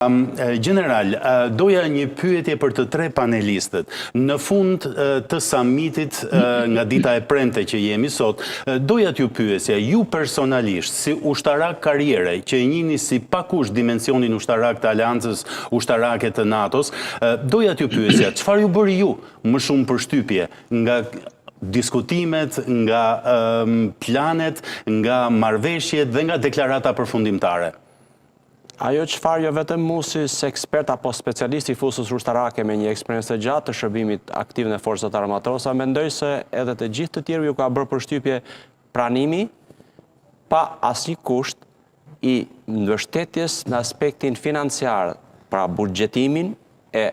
General, doja një pyetje për të tre panelistët. Në fund të summitit nga dita e premte që jemi sot, doja t'ju pyesja, ju personalisht, si ushtarak karriere, që e njihni si pakush dimensionin ushtarak të Aleancës Ushtarake të NATO-s, doja t'ju pyesja, çfarë ju bëri ju më shumë përshtypje nga diskutimet, nga planet, nga marrëveshjet dhe nga deklarata përfundimtare? Ajo çfarë jo vetëm mu si ekspert apo specialist i fusës ushtarake me një eksperiencë të gjatë të shërbimit aktiv në forcat armatore, mendoj se edhe të gjithë të tjerë ju ka bërë përshtypje pranimi pa asnjë kusht i mbështetjes në aspektin financiar, pra buxhetimin e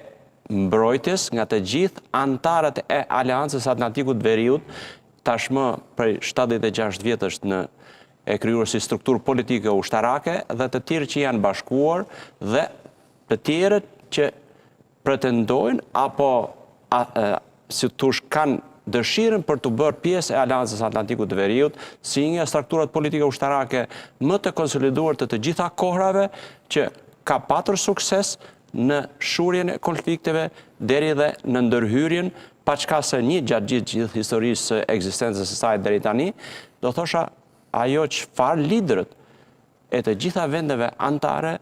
mbrojtjes nga të gjithë antarët e Aleancës Atlantikut Veriut, tashmë prej 76 vjetësh në e krijuar si strukturë politike ushtarake dhe të tjerë që janë bashkuar dhe të tjerët që pretendojnë apo si thosh kanë dëshirën për të bërë pjesë e Aleancës Atlantikut të Veriut si një strukturat politike ushtarake më të konsoliduar të gjitha kohrave që ka patur sukses në shurjen e konflikteve deri dhe në ndërhyrjen paçka se një gjatë gjithë historisë ekzistencës së saj deri tani, do thosha ajo çfarë liderët e të gjitha vendeve anëtare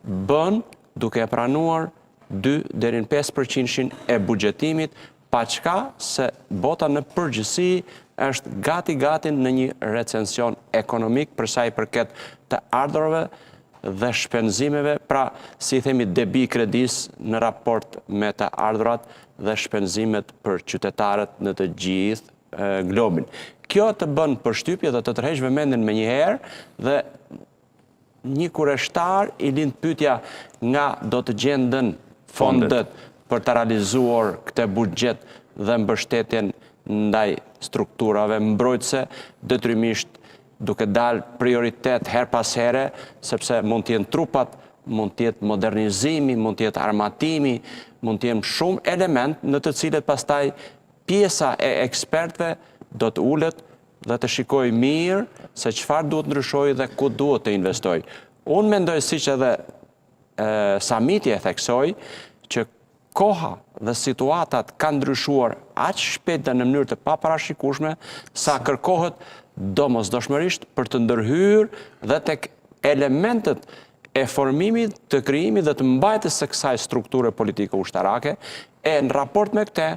bën duke pranuar 2 deri në 5% e buxhetimit, paçka se bota në përgjithësi është gati në një recension ekonomik për sa i përket të ardhurave dhe shpenzimeve, pra si themi debi kredis në raport me të ardhurat dhe shpenzimet për qytetarët në të gjithë globin. Kjo të bën përshtypje dhe të tërheq vëmendjen me njëherë dhe një kureshtar i lind pyetja nga do të gjenden fondet për të realizuar këtë buxhet dhe mbështetjen ndaj strukturave mbrojtëse, detyrimisht duke dalë prioritet her pas here, sepse mund të jenë trupat, mund të jetë modernizimi, mund të jetë armatimi, mund të jenë shumë element në të cilët pastaj pjesa e ekspertëve do të ulet dhe të shikoj mirë se çfarë duhet ndryshoj dhe ku duhet të investoj. Unë mendoj siç edhe summiti e theksoi që koha dhe situatat kanë ndryshuar aq shpejt dhe në mënyrë të paparashikueshme sa kërkohet domosdoshmërisht për të ndërhyrë dhe tek elementet e formimit, të krijimit dhe të mbajtjes së kësaj strukture politike ushtarake, e në raport me këtë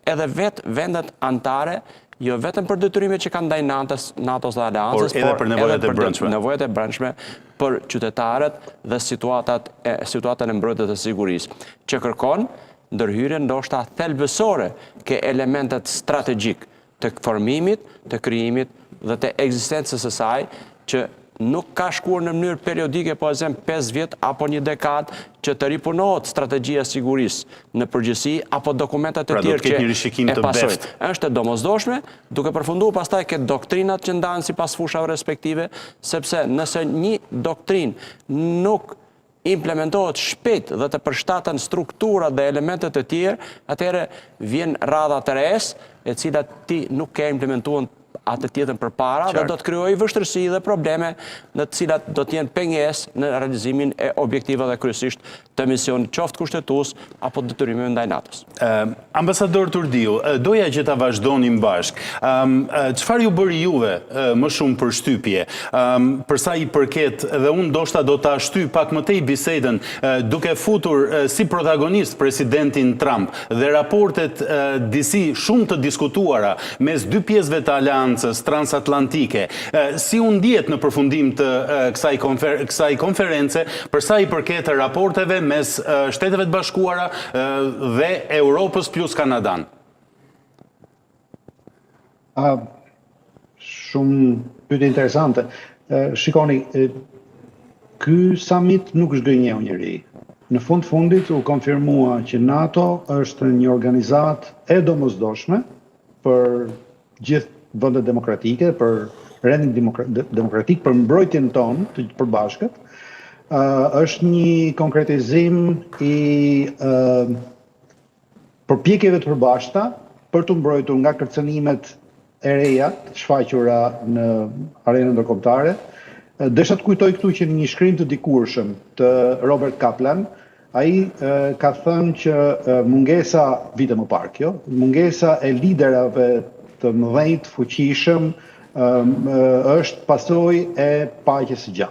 edhe vetë vendet anëtare, jo vetëm për detyrimet që kanë ndaj NATO-s dhe Aleancës, por edhe për nevojat e brendshme për qytetarët dhe situatën e mbrojtjes të sigurisë, që kërkon ndërhyrjen ndoshta thelbësore ke elementet strategjik të formimit, të krijimit dhe të ekzistencës së saj, që nuk ka shkuar në mënyrë periodike, po e 5 vjet apo një dekadë, që të ripunohet strategjia sigurisë në përgjithësi apo dokumentat e tjerë që e pasojnë. Është e domosdoshme, duke përfunduar pastaj ke doktrinat që ndahen sipas fushave respektive, sepse nëse një doktrinë nuk implementohet shpejt dhe të përshtaten strukturat dhe elementet e tjerë, atëherë vjen radha të rees, e cilat ti nuk ke implementuar atë tjetën për para dhe do të krijojë vështirësi dhe probleme në të cilat do të jenë pengesë në realizimin e objektivave dhe kryesisht të misionit qoftë kushtetues apo detyrimeve ndaj NATO-s. Ambasador Turdiu, doja që ta vazhdonim bashk. Çfarë ju bëri juve më shumë përshtypje? Për sa i përket, dhe unë ndoshta do ta shtyj pak më tej bisedën duke futur si protagonist presidentin Trump dhe raportet disi shumë të diskutuara mes dy pjesëve të Aleancës transatlantike. Si u ndjet në përfundim të kësaj konference për sa i përket raporteve mes Shteteve të Bashkuara dhe Europës plus Kanadan? Shumë pyetje interesante. Shikoni, ky summit nuk zgënjeu njëri. Në fundit u konfirmua që NATO është një organizat e domosdoshme për gjithë vendet demokratike, për rendin demokratik, për mbrojtjen tonë të përbashkët. Është një konkretizim i përpjekjeve të përbashkëta për të mbrojtur nga kërcënimet e reja të shfaqura në arenën ndërkombëtare, Desha të kujtoj këtu që në një shkrim të dikurshëm të Robert Kaplan, ai ka thënë që mungesa vite më parë kjo, mungesa e liderave të mëdhenj të fuqishëm është pasojë e paqes së gjatë.